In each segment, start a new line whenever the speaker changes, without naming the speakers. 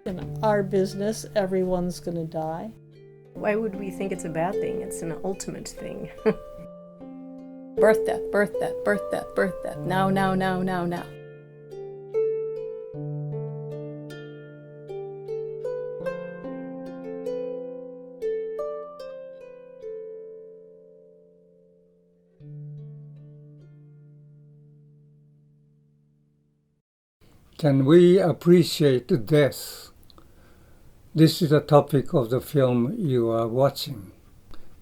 In our business, everyone's going to die.
Why would we think it's a bad thing? It's an ultimate thing.
Birth, death, birth, death, birth, death, birth, death. Now, now, now, now, now.
Can we appreciate death? This is the topic of the film you are watching.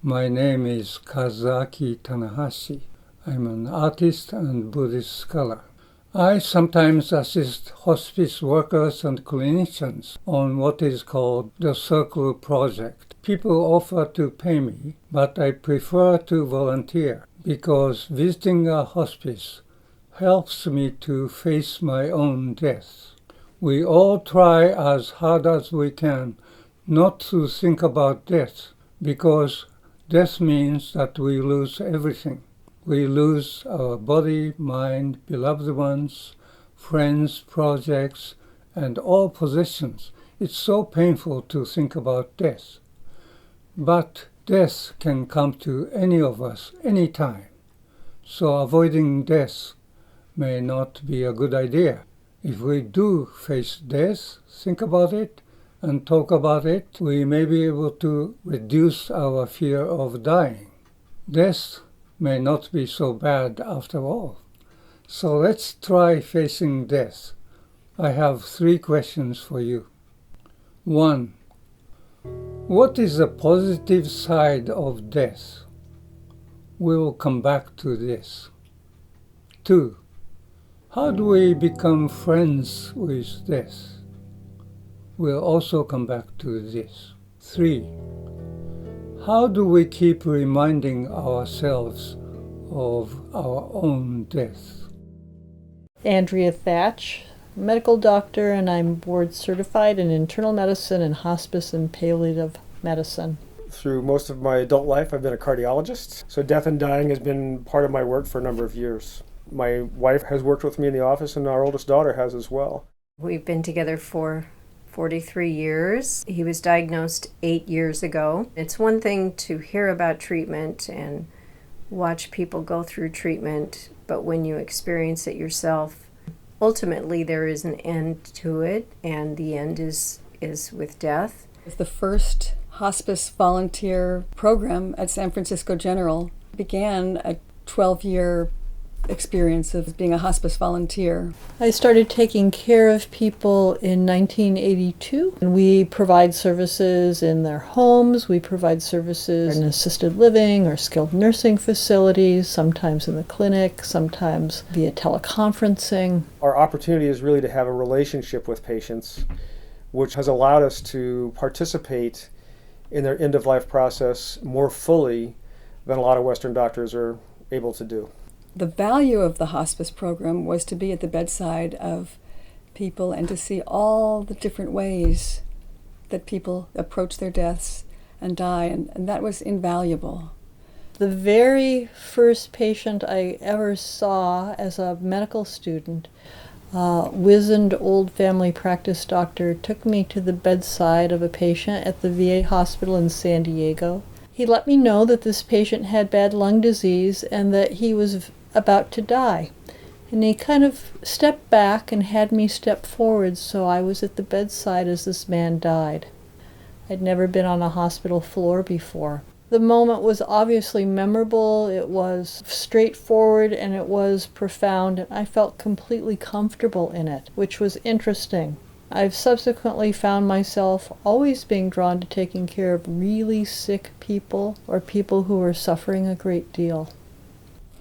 My name is Kazuaki Tanahashi. I'm an artist and Buddhist scholar. I sometimes assist hospice workers and clinicians on what is called the Circle Project. People offer to pay me, but I prefer to volunteer because visiting a hospice helps me to face my own death. We all try as hard as we can not to think about death, because death means that we lose everything. We lose our body, mind, beloved ones, friends, projects, and all possessions. It's so painful to think about death. But death can come to any of us anytime. So avoiding death may not be a good idea. If we do face death, think about it and talk about it, we may be able to reduce our fear of dying. Death may not be so bad after all. So let's try facing death. I have 3 questions for you. 1. What is the positive side of death? We'll come back to this. 2. How do we become friends with death? We'll also come back to this. 3. How do we keep reminding ourselves of our own death?
Andrea Thatch, medical doctor, and I'm board certified in internal medicine and hospice and palliative medicine.
Through most of my adult life, I've been a cardiologist, so death and dying has been part of my work for a number of years. My wife has worked with me in the office, and our oldest daughter has as well.
We've been together for 43 years. He was diagnosed 8 years ago. It's one thing to hear about treatment and watch people go through treatment, but when you experience it yourself, ultimately there is an end to it, and the end is with death.
It's the first hospice volunteer program at San Francisco General. Began a 12-year experience of being a hospice volunteer.
I started taking care of people in 1982. And we provide services in their homes. We provide services in assisted living or skilled nursing facilities, sometimes in the clinic, sometimes via teleconferencing.
Our opportunity is really to have a relationship with patients, which has allowed us to participate in their end-of-life process more fully than a lot of Western doctors are able to do.
The value of the hospice program was to be at the bedside of people and to see all the different ways that people approach their deaths and die, and that was invaluable.
The very first patient I ever saw as a medical student, wizened old family practice doctor, took me to the bedside of a patient at the VA hospital in San Diego. He let me know that this patient had bad lung disease and that he was about to die. And he kind of stepped back and had me step forward, so I was at the bedside as this man died. I'd never been on a hospital floor before. The moment was obviously memorable, it was straightforward, and it was profound, and I felt completely comfortable in it, which was interesting. I've subsequently found myself always being drawn to taking care of really sick people or people who were suffering a great deal.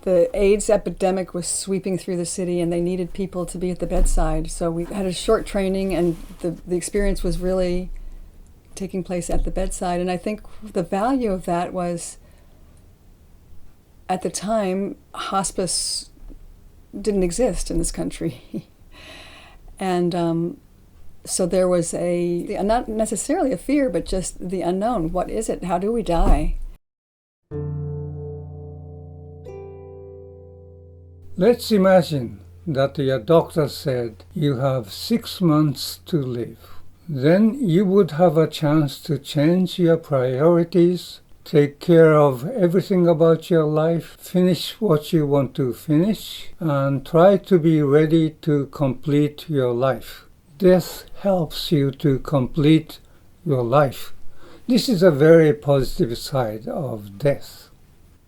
The AIDS epidemic was sweeping through the city, and they needed people to be at the bedside. So we had a short training, and the experience was really taking place at the bedside. And I think the value of that was, at the time, hospice didn't exist in this country. And so there was not necessarily a fear, but just the unknown. What is it? How do we die?
Let's imagine that your doctor said you have 6 months to live. then you would have a chance to change your priorities, take care of everything about your life, finish what you want to finish, and try to be ready to complete your life. Death helps you to complete your life. This is a very positive side of death.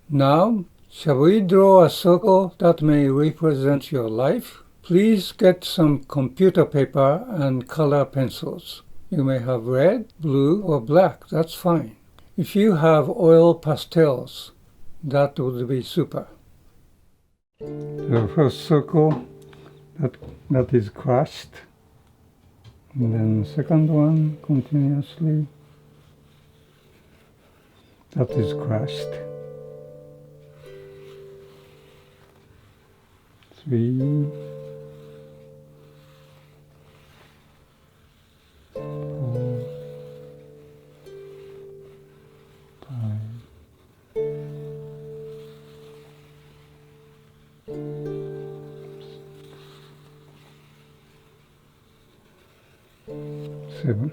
Now, shall we draw a circle that may represent your life? Please get some computer paper and color pencils. You may have red, blue, or black. That's fine. If you have oil pastels, that would be super. The first circle, that is crushed. And then the second one, continuously. That is crushed. 3, 4, 5, 7.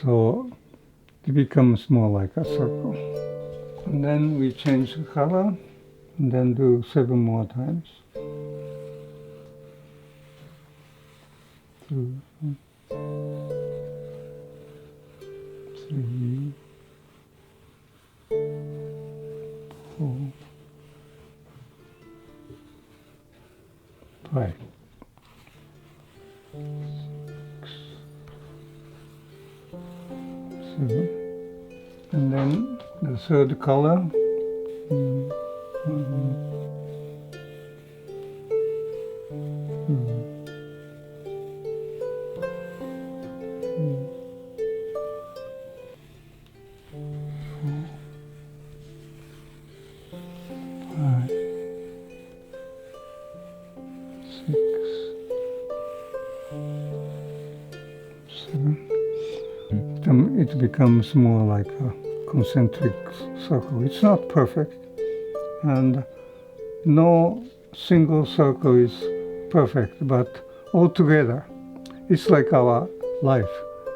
So it becomes more like a circle. And then we change the color and then do 7 more times. 2, 3, 4, 5, 6, 7. And then the third color. 1, 2, 5, 6, 7. It becomes more like a concentric circle. It's not perfect, and no single circle is perfect, but altogether, it's like our life.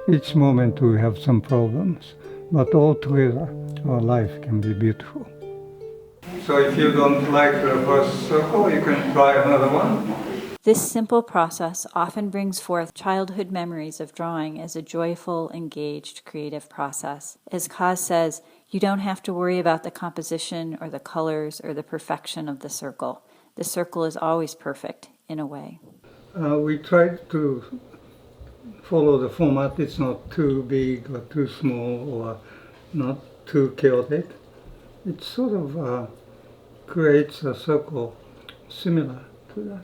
Each moment we have some problems, but altogether, our life can be beautiful. So if you don't like the first circle, you can try another one.
This simple process often brings forth childhood memories of drawing as a joyful, engaged, creative process. As Kaz says, you don't have to worry about the composition or the colors or the perfection of the circle. The circle is always perfect, in a way.
We tried to follow the format. It's not too big or too small or not too chaotic. It sort of creates a circle similar to that.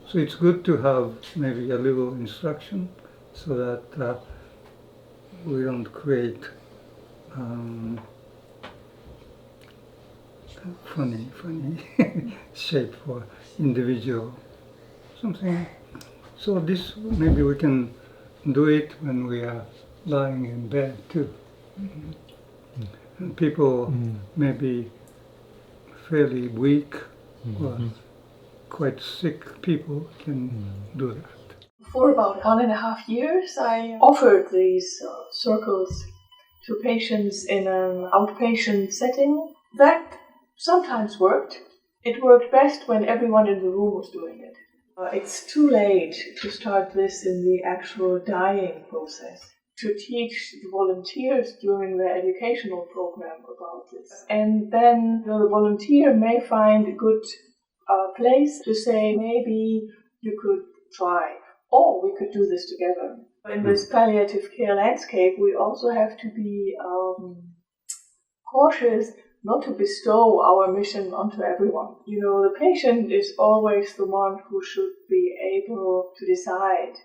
So it's good to have maybe a little instruction so that we don't create funny shape for individual something. So this maybe we can do it when we are lying in bed too. And people may be fairly weak or quite sick people can do that.
For about 1.5 years, I offered these circles to patients in an outpatient setting. That sometimes worked. It worked best when everyone in the room was doing it. It's too late to start this in the actual dying process, to teach the volunteers during their educational program about this. And then the volunteer may find a good place to say, maybe you could try, or we could do this together. In this palliative care landscape, we also have to be cautious not to bestow our mission onto everyone. You know, the patient is always the one who should be able to decide.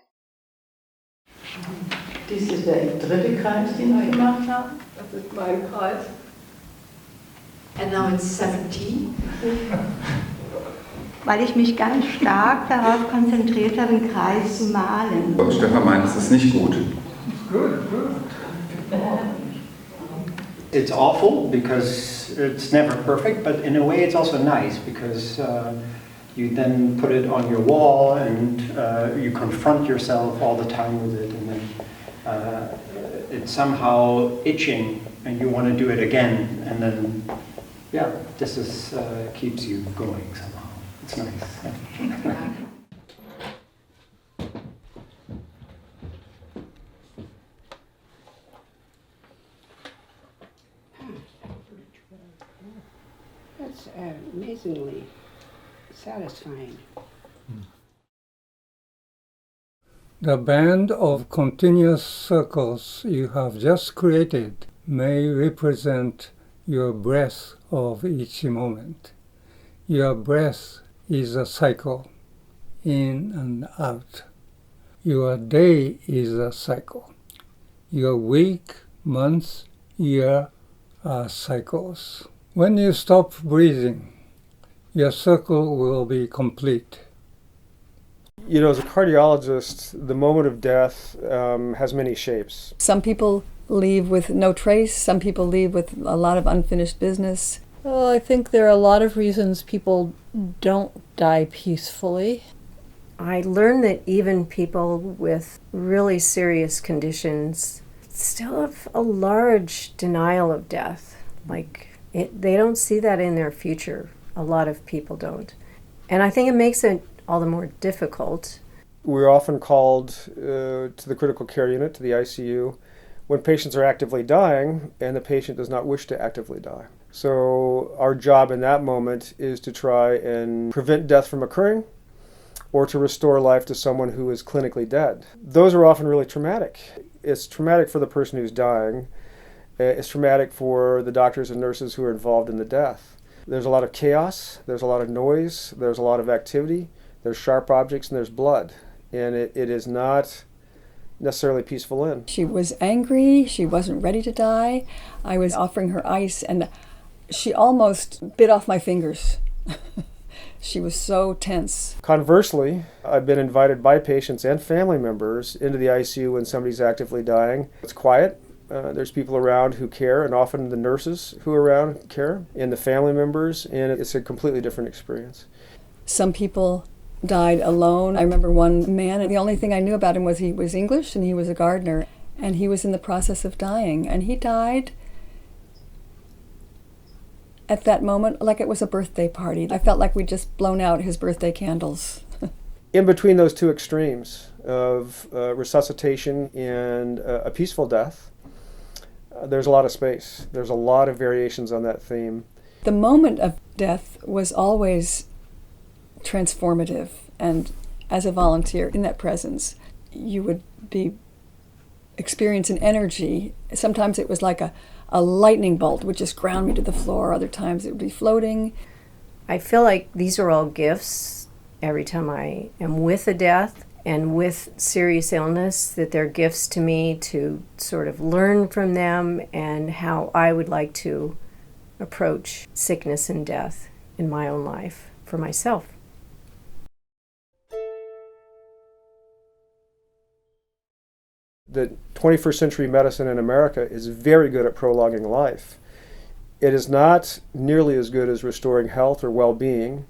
Dies ist der dritte Kreis, den wir gemacht haben.
Das ist mein Kreis.
And now it's 17.
Weil ich mich ganz stark darauf konzentriert habe, einen Kreis zu malen.
Stefan meint, es ist nicht gut.
Good.
It's awful because it's never perfect, but in a way it's also nice because You then put it on your wall and you confront yourself all the time with it, and then it's somehow itching and you want to do it again, and then yeah, this is keeps you going somehow. It's nice.
That's amazingly satisfying.
The band of continuous circles you have just created may represent your breath of each moment. Your breath is a cycle, in and out. Your day is a cycle. Your week, month, year are cycles. When you stop breathing, your circle will be complete.
You know, as a cardiologist, the moment of death has many shapes.
Some people leave with no trace. Some people leave with a lot of unfinished business.
Well, I think there are a lot of reasons people don't die peacefully.
I learned that even people with really serious conditions still have a large denial of death. They don't see that in their future. A lot of people don't. And I think it makes it all the more difficult.
We're often called to the critical care unit, to the ICU, when patients are actively dying and the patient does not wish to actively die. So our job in that moment is to try and prevent death from occurring or to restore life to someone who is clinically dead. Those are often really traumatic. It's traumatic for the person who's dying. It's traumatic for the doctors and nurses who are involved in the death. There's a lot of chaos, there's a lot of noise, there's a lot of activity, there's sharp objects, and there's blood. And it is not necessarily peaceful in.
She was angry, she wasn't ready to die. I was offering her ice and she almost bit off my fingers. She was so tense.
Conversely, I've been invited by patients and family members into the ICU when somebody's actively dying. It's quiet. There's people around who care, and often the nurses who are around care, and the family members, and it's a completely different experience.
Some people died alone. I remember one man, and the only thing I knew about him was he was English and he was a gardener, and he was in the process of dying, and he died at that moment like it was a birthday party. I felt like we'd just blown out his birthday candles.
In between those two extremes of resuscitation and a peaceful death, there's a lot of space. There's a lot of variations on that theme.
The moment of death was always transformative, and as a volunteer in that presence, you would be experiencing energy. Sometimes it was like a lightning bolt would just ground me to the floor. Other times it would be floating.
I feel like these are all gifts every time I am with a death and with serious illness, that they're gifts to me to sort of learn from them and how I would like to approach sickness and death in my own life for myself.
The 21st century medicine in America is very good at prolonging life. It is not nearly as good as restoring health or well-being,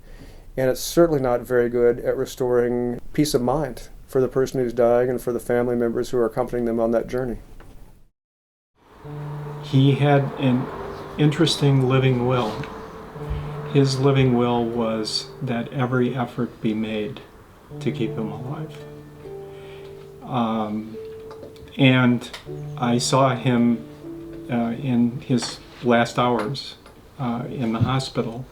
and it's certainly not very good at restoring peace of mind for the person who's dying and for the family members who are accompanying them on that journey.
He had an interesting living will. His living will was that every effort be made to keep him alive. And I saw him in his last hours in the hospital,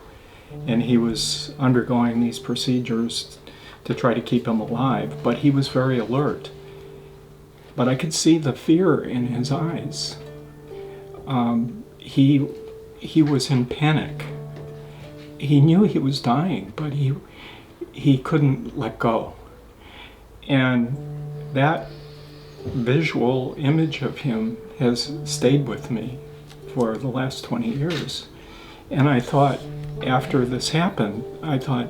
and he was undergoing these procedures to try to keep him alive, but he was very alert. But I could see the fear in his eyes. He was in panic. He knew he was dying, but he couldn't let go. And that visual image of him has stayed with me for the last 20 years. And I thought, after this happened, I thought,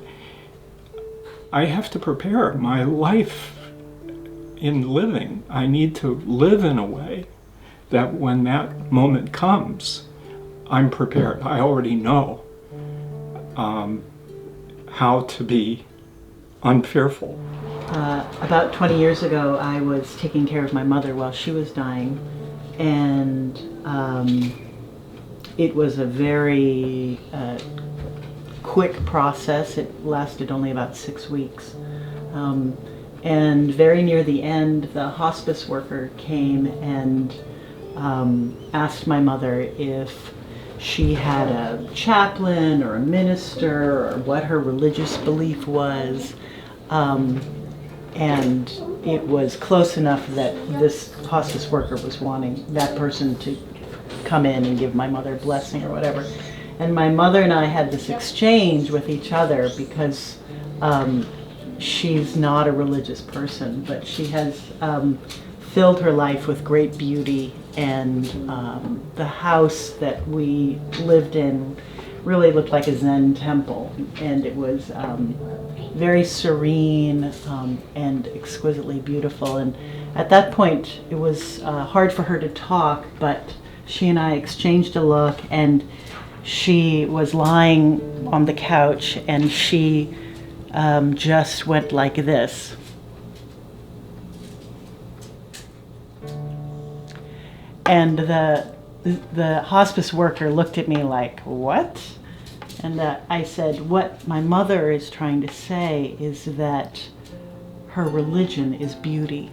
I have to prepare my life in living. I need to live in a way that when that moment comes, I'm prepared. I already know how to be unfearful.
About 20 years ago, I was taking care of my mother while she was dying, and it was a very quick process. It lasted only about 6 weeks. And very near the end, the hospice worker came and asked my mother if she had a chaplain or a minister or what her religious belief was. And it was close enough that this hospice worker was wanting that person to come in and give my mother a blessing or whatever. And my mother and I had this exchange with each other because she's not a religious person, but she has filled her life with great beauty, and the house that we lived in really looked like a Zen temple, and it was very serene and exquisitely beautiful. And at that point it was hard for her to talk, but she and I exchanged a look, and she was lying on the couch, and she just went like this. And the hospice worker looked at me like, what? And I said, what my mother is trying to say is that her religion is beauty,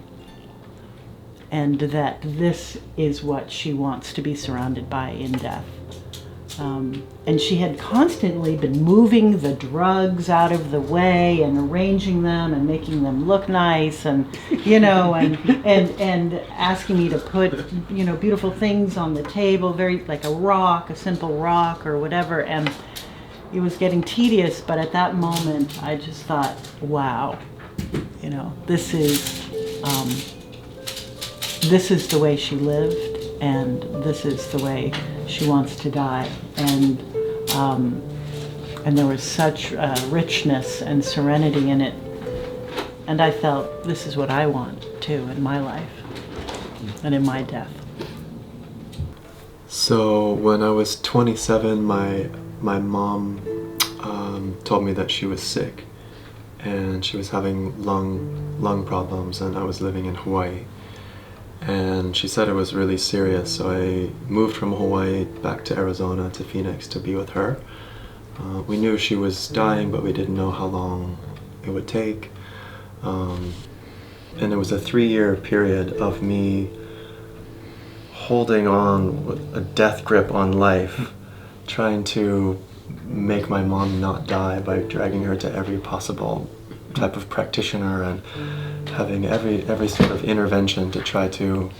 and that this is what she wants to be surrounded by in death. And she had constantly been moving the drugs out of the way and arranging them and making them look nice, and and asking me to put beautiful things on the table, very like a simple rock or whatever. And it was getting tedious, but at that moment I just thought, wow, this is the way she lived, and this is the way she wants to die. And there was such richness and serenity in it, and I felt this is what I want too in my life and in my death.
So when I was 27, my mom told me that she was sick, and she was having lung problems, and I was living in Hawaii. And she said it was really serious, so I moved from Hawaii back to Arizona, to Phoenix, to be with her. We knew she was dying, but we didn't know how long it would take. And it was a 3-year period of me holding on with a death grip on life, trying to make my mom not die by dragging her to every possible type of practitioner and having every sort of intervention to try to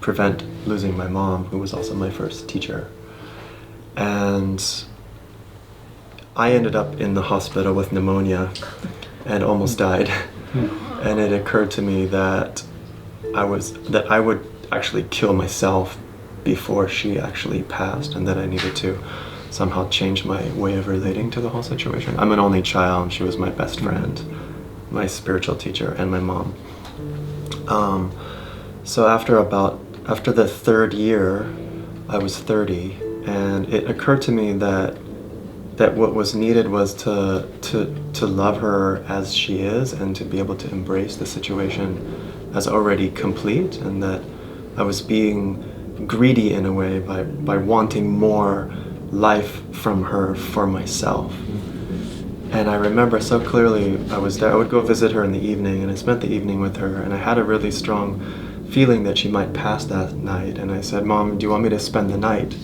prevent losing my mom, who was also my first teacher. And I ended up in the hospital with pneumonia and almost died. And it occurred to me that I would actually kill myself before she actually passed, and that I needed to somehow change my way of relating to the whole situation. I'm an only child. She was my best friend, my spiritual teacher, and my mom. So after the 3rd year, I was 30, and it occurred to me that what was needed was to love her as she is, and to be able to embrace the situation as already complete, and that I was being greedy in a way by wanting more life from her for myself. And I remember so clearly, I was there. I would go visit her in the evening, and I spent the evening with her, and I had a really strong feeling that she might pass that night. And I said, "Mom, do you want me to spend the night?"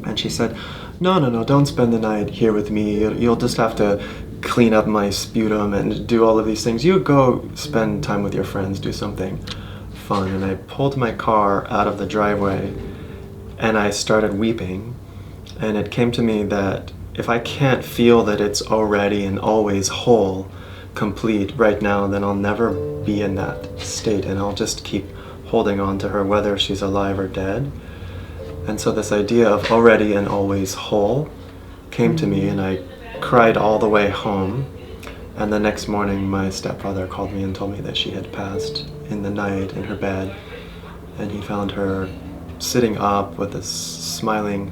And she said, No, don't spend the night here with me. You'll just have to clean up my sputum and do all of these things. You go spend time with your friends, do something fun. And I pulled my car out of the driveway, and I started weeping. And it came to me that if I can't feel that it's already and always whole, complete right now, then I'll never be in that state, and I'll just keep holding on to her whether she's alive or dead. And so this idea of already and always whole came to me, and I cried all the way home. And the next morning my stepfather called me and told me that she had passed in the night in her bed, and he found her sitting up with a smiling,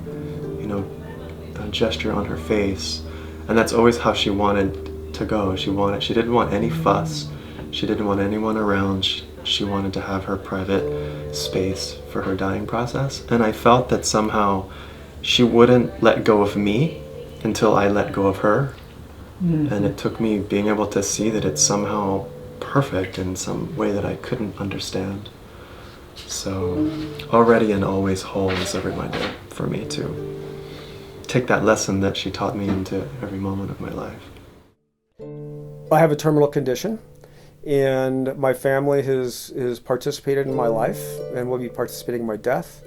gesture on her face, And that's always how she wanted to go. She didn't want any fuss. She didn't want anyone around. She wanted to have her private space for her dying process. And I felt that somehow she wouldn't let go of me until I let go of her. Mm-hmm. And it took me being able to see that it's somehow perfect in some way that I couldn't understand. So already and always whole is a reminder for me to take that lesson that she taught me into every moment of my life.
I have a terminal condition, and my family has participated in my life and will be participating in my death.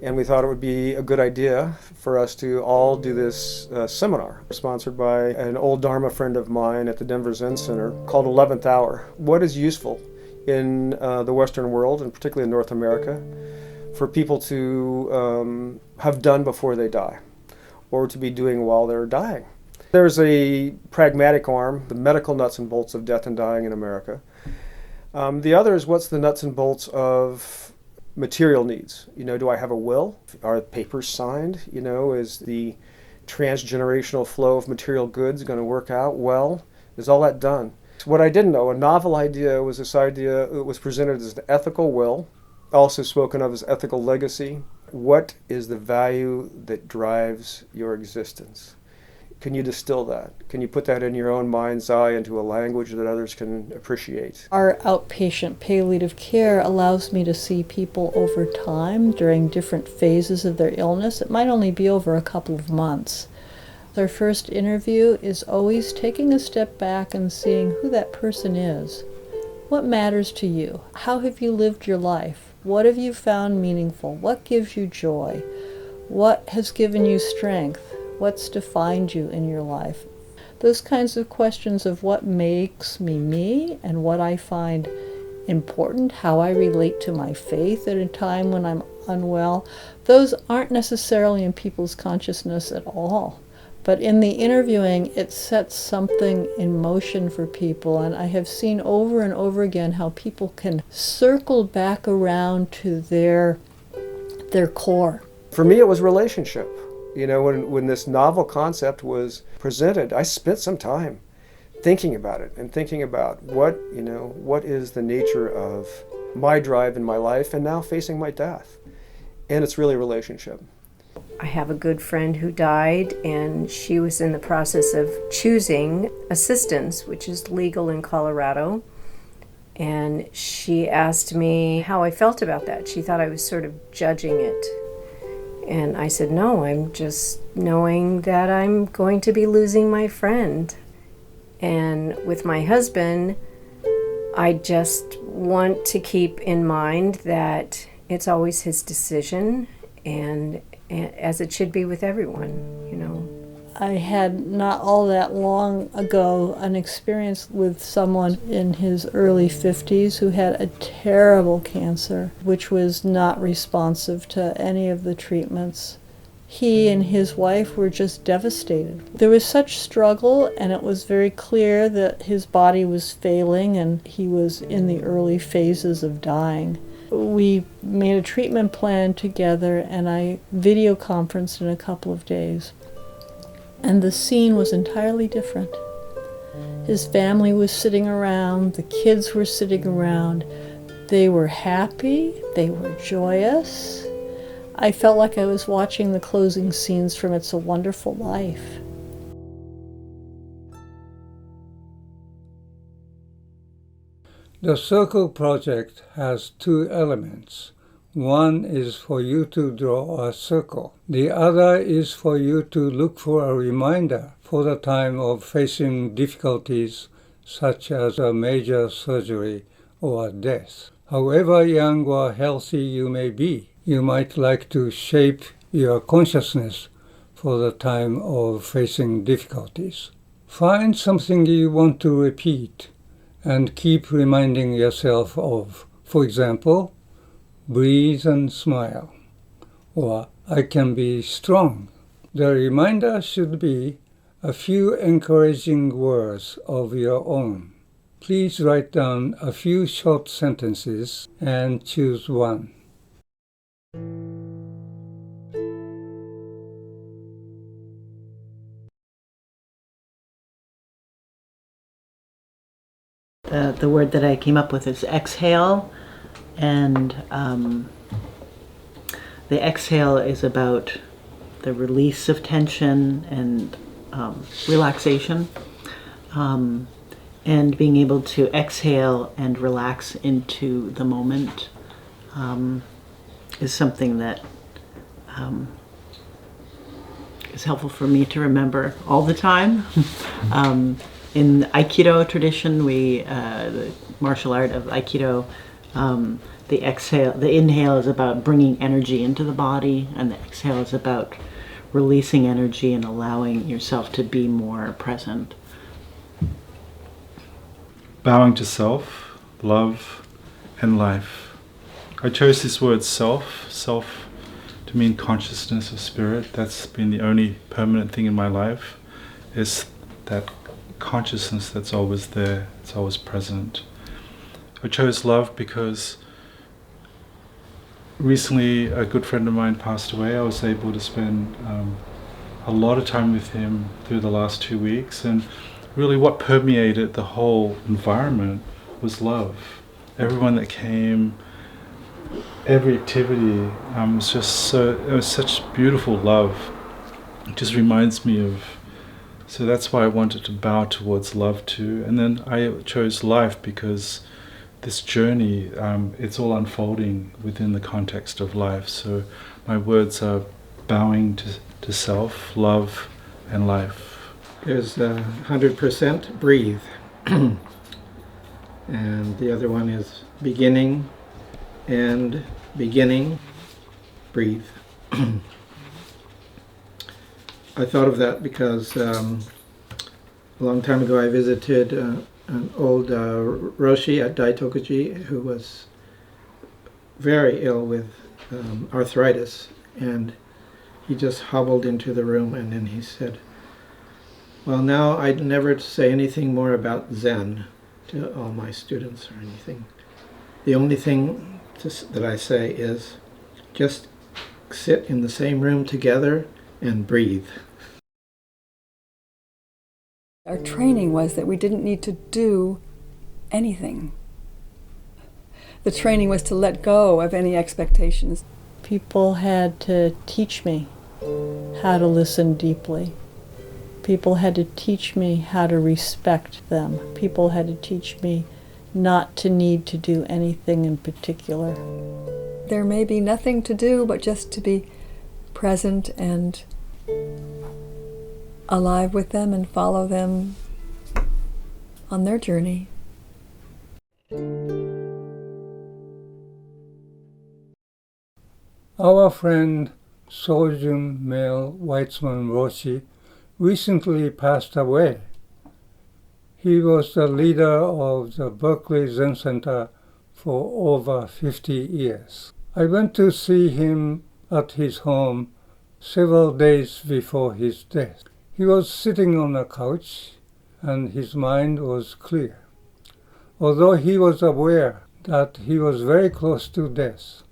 And we thought it would be a good idea for us to all do this seminar, sponsored by an old Dharma friend of mine at the Denver Zen Center, called 11th Hour. What is useful in the Western world, and particularly in North America, for people to have done before they die, or to be doing while they're dying? There's a pragmatic arm, the medical nuts and bolts of death and dying in America. The other is what's the nuts and bolts of material needs. Do I have a will? Are papers signed? Is the transgenerational flow of material goods going to work out well? Is all that done? What I didn't know, a novel idea, was this idea that was presented as an ethical will, also spoken of as ethical legacy. What is the value that drives your existence? Can you distill that? Can you put that in your own mind's eye into a language that others can appreciate?
Our outpatient palliative care allows me to see people over time during different phases of their illness. It might only be over a couple of months. Our first interview is always taking a step back and seeing who that person is. What matters to you? How have you lived your life? What have you found meaningful? What gives you joy? What has given you strength? What's defined you in your life? Those kinds of questions of what makes me me and what I find important, how I relate to my faith at a time when I'm unwell, those aren't necessarily in people's consciousness at all. But in the interviewing, it sets something in motion for people, and I have seen over and over again how people can circle back around to their core.
For me, it was relationship. When this novel concept was presented, I spent some time thinking about it and thinking about what is the nature of my drive in my life and now facing my death. And it's really a relationship.
I have a good friend who died, and she was in the process of choosing assistance, which is legal in Colorado. And she asked me how I felt about that. She thought I was sort of judging it. And I said, no, I'm just knowing that I'm going to be losing my friend. And with my husband, I just want to keep in mind that it's always his decision, and as it should be with everyone,
I had not all that long ago an experience with someone in his early 50s who had a terrible cancer, which was not responsive to any of the treatments. He and his wife were just devastated. There was such struggle, and it was very clear that his body was failing and he was in the early phases of dying. We made a treatment plan together, and I video conferenced in a couple of days. And the scene was entirely different. His family was sitting around, the kids were sitting around. They were happy, they were joyous. I felt like I was watching the closing scenes from It's a Wonderful Life.
The Circle project has two elements. One is for you to draw a circle. The other is for you to look for a reminder for the time of facing difficulties such as a major surgery or death. However young or healthy you may be, you might like to shape your consciousness for the time of facing difficulties. Find something you want to repeat and keep reminding yourself of. For example, breathe and smile, or I can be strong. The reminder should be a few encouraging words of your own. Please write down a few short sentences and choose one.
the word that I came up with is exhale, and the exhale is about the release of tension and relaxation, and being able to exhale and relax into the moment is something that is helpful for me to remember all the time. In the Aikido tradition, the martial art of Aikido, the inhale is about bringing energy into the body, and the exhale is about releasing energy and allowing yourself to be more present.
Bowing to self, love, and life. I chose this word self to mean consciousness of spirit. That's been the only permanent thing in my life, is that consciousness that's always there, it's always present. I chose love because recently a good friend of mine passed away. I was able to spend a lot of time with him through the last 2 weeks, and really what permeated the whole environment was love. Everyone that came, every activity was just it was such beautiful love. It just reminds me of, so that's why I wanted to bow towards love too. And then I chose life because this journey, it's all unfolding within the context of life. So my words are bowing to self, love, and life.
There's 100% breathe. And the other one is beginning and beginning, breathe. I thought of that because a long time ago I visited an old Roshi at Daitokuji who was very ill with arthritis, and he just hobbled into the room and then he said, well, now I'd never say anything more about Zen to all my students or anything. The only thing that I say is just sit in the same room together and breathe.
Our training was that we didn't need to do anything. The training was to let go of any expectations.
People had to teach me how to listen deeply. People had to teach me how to respect them. People had to teach me not to need to do anything in particular.
There may be nothing to do but just to be present and alive with them and follow them on their journey.
Our friend Sojun Mel Weitzman Roshi recently passed away. He was the leader of the Berkeley Zen Center for over 50 years. I went to see him at his home several days before his death. He was sitting on a couch and his mind was clear. Although he was aware that he was very close to death,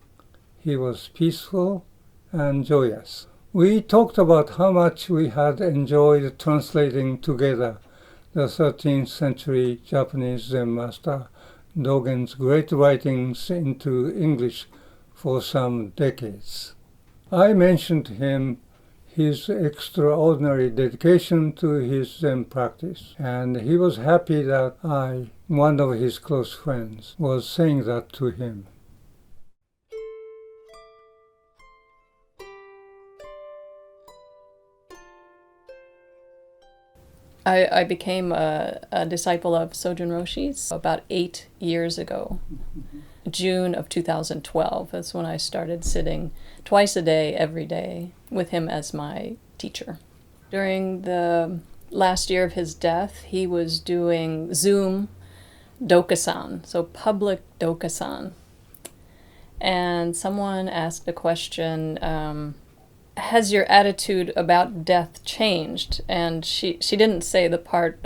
he was peaceful and joyous. We talked about how much we had enjoyed translating together the 13th century Japanese Zen master Dogen's great writings into English for some decades. I mentioned to him his extraordinary dedication to his Zen practice, and he was happy that I, one of his close friends, was saying that to him.
I became a disciple of Sojun Roshi's about 8 years ago. June of 2012 is when I started sitting twice a day, every day, with him as my teacher. During the last year of his death, he was doing Zoom Dokusan, so public Dokusan. And someone asked a question, has your attitude about death changed? And she didn't say the part,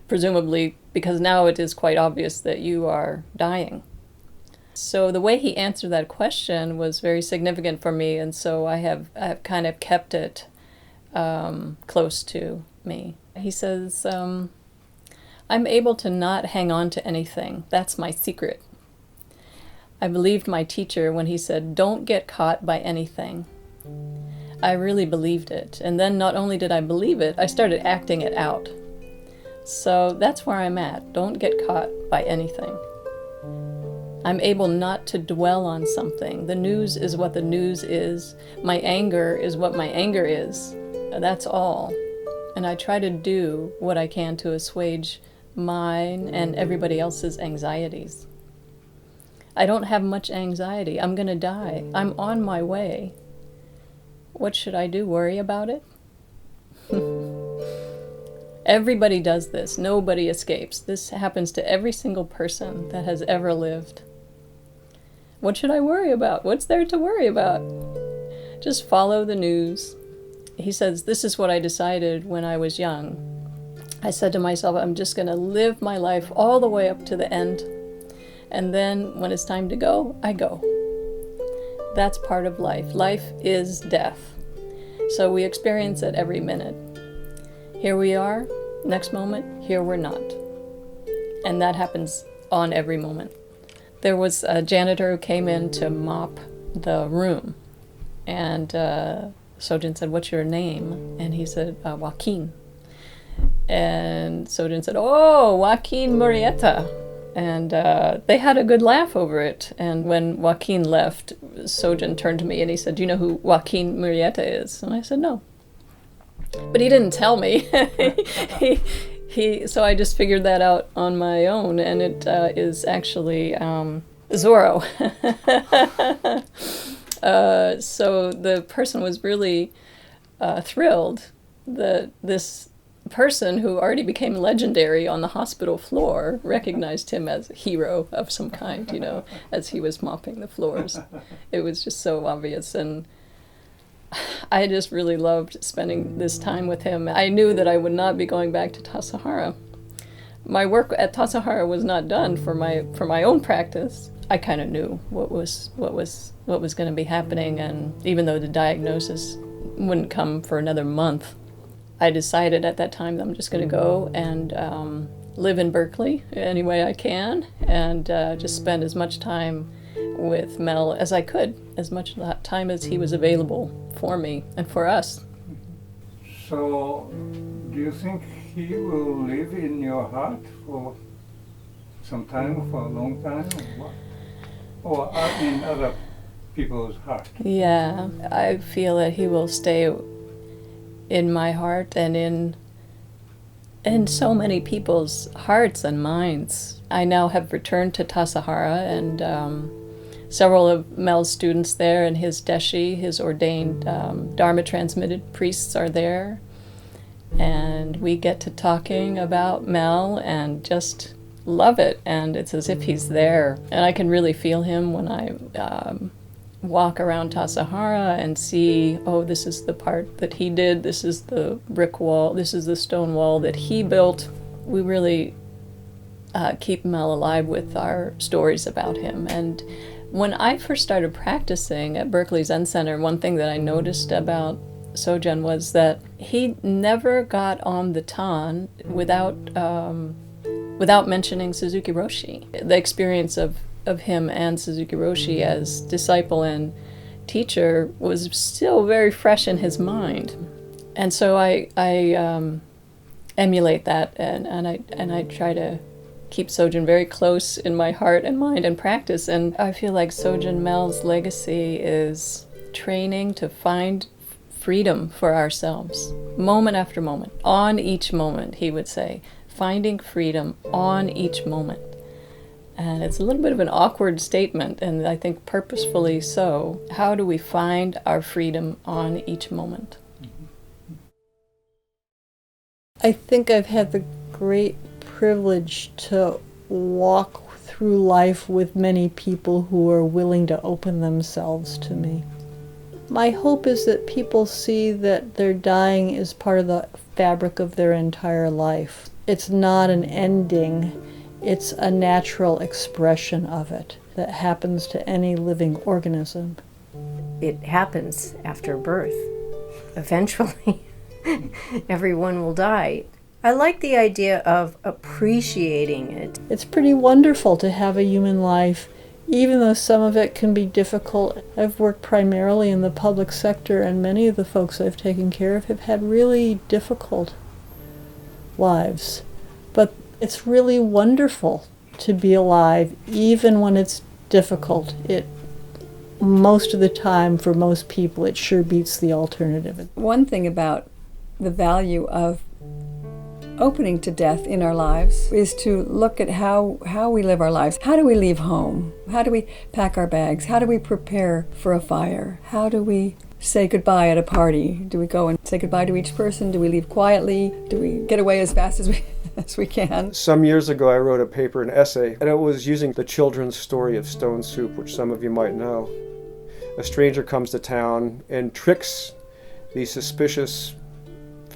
presumably, because now it is quite obvious that you are dying. So the way he answered that question was very significant for me, and so I have kind of kept it close to me. He says, I'm able to not hang on to anything. That's my secret. I believed my teacher when he said, "Don't get caught by anything." I really believed it. And then not only did I believe it, I started acting it out. So that's where I'm at. Don't get caught by anything. I'm able not to dwell on something. The news is what the news is. My anger is what my anger is. That's all. And I try to do what I can to assuage mine and everybody else's anxieties. I don't have much anxiety. I'm going to die. I'm on my way. What should I do? Worry about it? Everybody does this. Nobody escapes. This happens to every single person that has ever lived. What should I worry about? What's there to worry about? Just follow the news. He says, this is what I decided when I was young. I said to myself, I'm just going to live my life all the way up to the end. And then when it's time to go, I go. That's part of life. Life is death. So we experience it every minute. Here we are, next moment, here we're not. And that happens on every moment. There was a janitor who came in to mop the room. And Sojun said, "What's your name?" And he said, "Joaquin." And Sojun said, "Oh, Joaquin Murrieta." And they had a good laugh over it. And when Joaquin left, Sojun turned to me and he said, "Do you know who Joaquin Murrieta is?" And I said, "No." But he didn't tell me. So I just figured that out on my own, and it is actually Zorro. So the person was really thrilled that this person who already became legendary on the hospital floor recognized him as a hero of some kind, as he was mopping the floors. It was just so obvious, and I just really loved spending this time with him. I knew that I would not be going back to Tassajara. My work at Tassajara was not done for my own practice. I kind of knew what was going to be happening, and even though the diagnosis wouldn't come for another month, I decided at that time that I'm just going to go and live in Berkeley any way I can, and just spend as much time with Mel as I could, as much time as he was available for me and for us.
So, do you think he will live in your heart for some time, for a long time, or in other people's heart?
Yeah, I feel that he will stay in my heart and in so many people's hearts and minds. I now have returned to Tassajara, and several of Mel's students there and his deshi, his ordained Dharma-transmitted priests are there. And we get to talking about Mel and just love it. And it's as if he's there. And I can really feel him when I walk around Tassajara and see, oh, this is the part that he did. This is the brick wall. This is the stone wall that he built. We really keep Mel alive with our stories about him. And when I first started practicing at Berkeley Zen Center, one thing that I noticed about Sojun was that he never got on the tan without mentioning Suzuki Roshi. The experience of him and Suzuki Roshi as disciple and teacher was still very fresh in his mind. And so I emulate that, and I try to keep Sojun very close in my heart and mind and practice. And I feel like Sojun Mel's legacy is training to find freedom for ourselves, moment after moment. On each moment, he would say, finding freedom on each moment. And it's a little bit of an awkward statement, and I think purposefully so. How do we find our freedom on each moment?
I think I've had the great privilege to walk through life with many people who are willing to open themselves to me. My hope is that people see that their dying is part of the fabric of their entire life. It's not an ending, it's a natural expression of it that happens to any living organism.
It happens after birth. Eventually, everyone will die. I like the idea of appreciating it.
It's pretty wonderful to have a human life, even though some of it can be difficult. I've worked primarily in the public sector, and many of the folks I've taken care of have had really difficult lives. But it's really wonderful to be alive, even when it's difficult. Most of the time, for most people, it sure beats the alternative.
One thing about the value of opening to death in our lives is to look at how we live our lives. How do we leave home? How do we pack our bags? How do we prepare for a fire? How do we say goodbye at a party? Do we go and say goodbye to each person? Do we leave quietly? Do we get away as fast as we can?
Some years ago I wrote a paper, an essay, and it was using the children's story of Stone Soup, which some of you might know. A stranger comes to town and tricks these suspicious,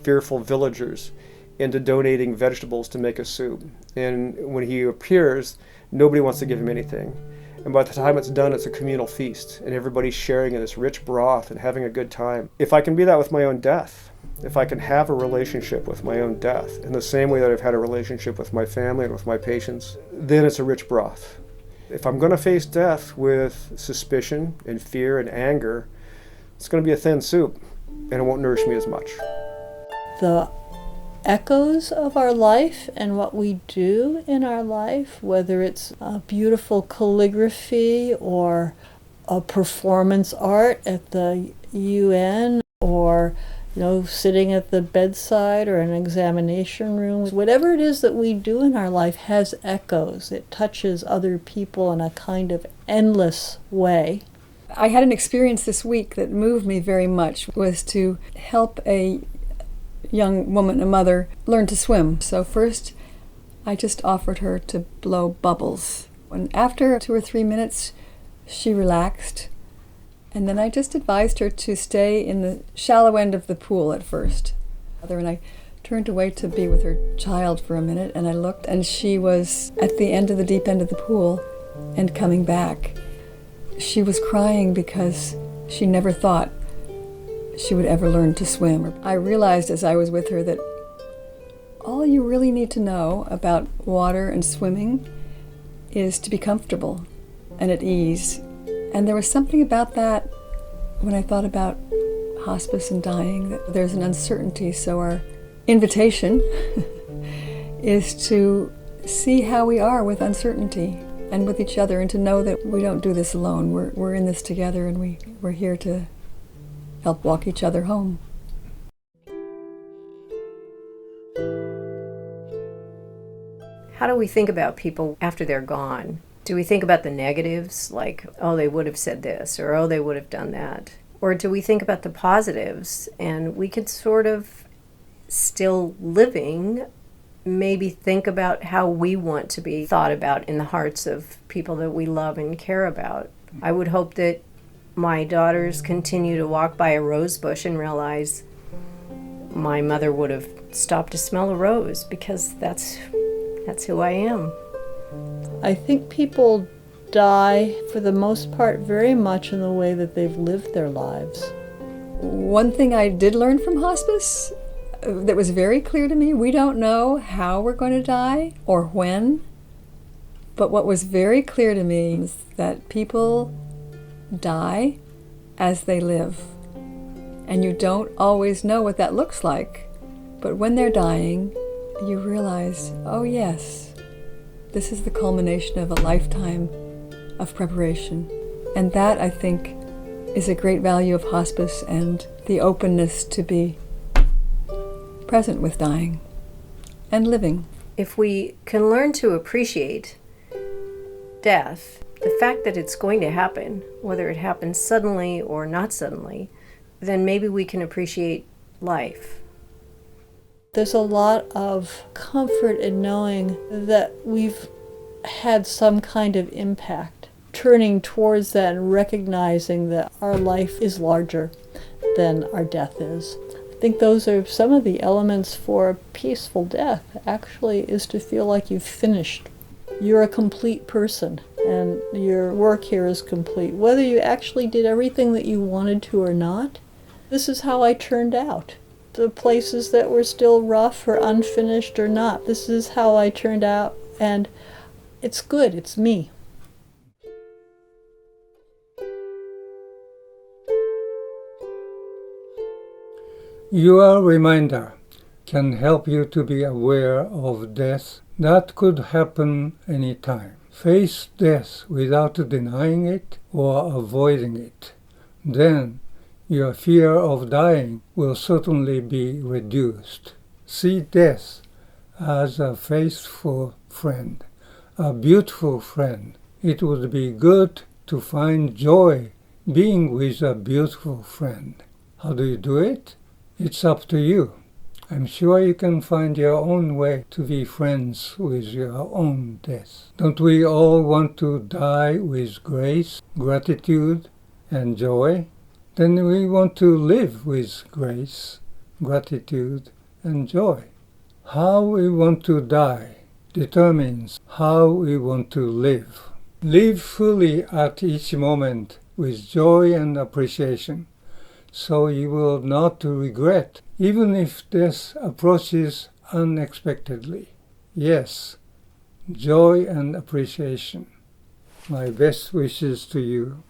fearful villagers into donating vegetables to make a soup. And when he appears, nobody wants to give him anything. And by the time it's done, it's a communal feast, and everybody's sharing in this rich broth and having a good time. If I can be that with my own death, if I can have a relationship with my own death in the same way that I've had a relationship with my family and with my patients, then it's a rich broth. If I'm going to face death with suspicion and fear and anger, it's going to be a thin soup, and it won't nourish me as much.
The echoes of our life and what we do in our life, whether it's a beautiful calligraphy or a performance art at the UN, or sitting at the bedside or an examination room, whatever it is that we do in our life has echoes. It touches other people in a kind of endless way.
I had an experience this week that moved me very much, was to help a young woman, a mother, learn to swim. So first, I just offered her to blow bubbles. And after 2 or 3 minutes, she relaxed. And then I just advised her to stay in the shallow end of the pool at first. And I turned away to be with her child for a minute, and I looked, and she was at the end of the deep end of the pool and coming back. She was crying because she never thought she would ever learn to swim. I realized as I was with her that all you really need to know about water and swimming is to be comfortable and at ease. And there was something about that when I thought about hospice and dying, that there's an uncertainty. So our invitation is to see how we are with uncertainty and with each other, and to know that we don't do this alone. We're in this together, and we're here to help walk each other home.
How do we think about people after they're gone? Do we think about the negatives, like, oh, they would have said this, or oh, they would have done that? Or do we think about the positives, and we could sort of, still living, maybe think about how we want to be thought about in the hearts of people that we love and care about? I would hope that my daughters continue to walk by a rose bush and realize my mother would have stopped to smell a rose, because that's who I am.
I think people die, for the most part, very much in the way that they've lived their lives.
One thing I did learn from hospice that was very clear to me, we don't know how we're going to die or when, but what was very clear to me is that people die as they live. And you don't always know what that looks like, but when they're dying, you realize, oh yes, this is the culmination of a lifetime of preparation. And that, I think, is a great value of hospice, and the openness to be present with dying and living.
If we can learn to appreciate death, the fact that it's going to happen, whether it happens suddenly or not suddenly, then maybe we can appreciate life.
There's a lot of comfort in knowing that we've had some kind of impact, turning towards that and recognizing that our life is larger than our death is. I think those are some of the elements for a peaceful death, actually, is to feel like you've finished. You're a complete person, and your work here is complete. Whether you actually did everything that you wanted to or not, this is how I turned out. the places that were still rough or unfinished or not. This is how I turned out, and it's good. It's me.
Your reminder can help you to be aware of death that could happen anytime. Face death without denying it or avoiding it. Then your fear of dying will certainly be reduced. See death as a faithful friend, a beautiful friend. It would be good to find joy being with a beautiful friend. How do you do it? It's up to you. I'm sure you can find your own way to be friends with your own death. Don't we all want to die with grace, gratitude, and joy? Then we want to live with grace, gratitude, and joy. How we want to die determines how we want to live. Live fully at each moment with joy and appreciation, so you will not regret, even if death approaches unexpectedly. Yes, joy and appreciation. My best wishes to you.